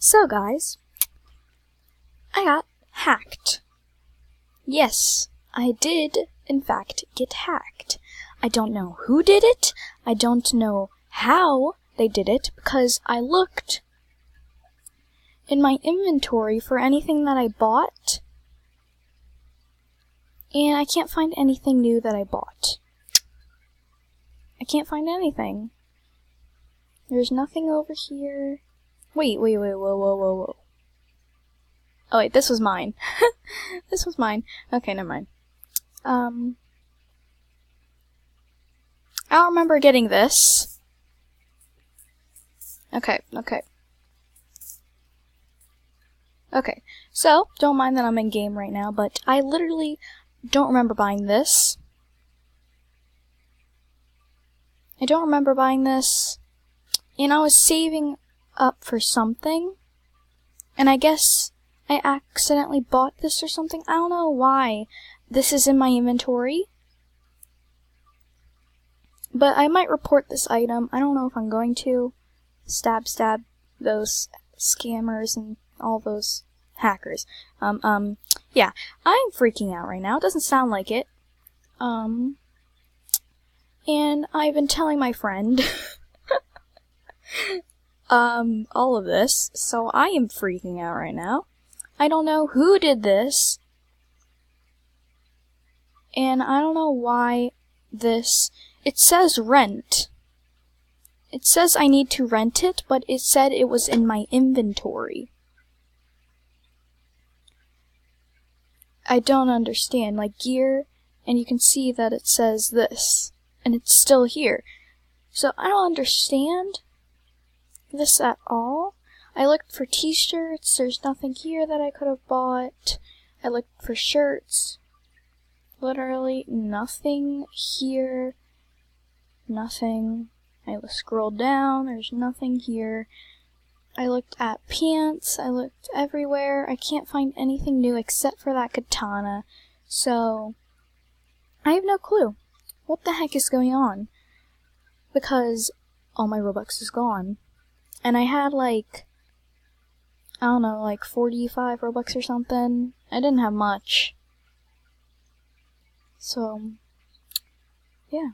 So guys, I got hacked. Yes, I did in fact get hacked. I don't know who did it, I don't know how they did it, because I looked in my inventory for anything that I bought, and I can't find anything new that I bought. I can't find anything. There's nothing over here. Wait, whoa. Oh wait, this was mine. This was mine. Okay, never mind. I don't remember getting this. Okay, so, don't mind that I'm in game right now, but I literally don't remember buying this. I don't remember buying this, and I was saving up for something, and I guess I accidentally bought this or something. I don't know why this is in my inventory, but I might report this item. I don't know if I'm going to. Stab those scammers and all those hackers. Yeah, I'm freaking out right now. It doesn't sound like it. And I've been telling my friend all of this, so I am freaking out right now. I don't know who did this, and I don't know why this, it says rent. It says I need to rent it, but it said it was in my inventory. I don't understand, like gear, and you can see that it says this, and it's still here. So I don't understand this at all. I looked for t-shirts, there's nothing here that I could have bought. I looked for shirts, literally nothing here, nothing. I scrolled down, there's nothing here. I looked at pants, I looked everywhere, I can't find anything new except for that katana, so I have no clue what the heck is going on, because all my Robux is gone, and I had like, I don't know, like 45 Robux or something. I didn't have much, so yeah.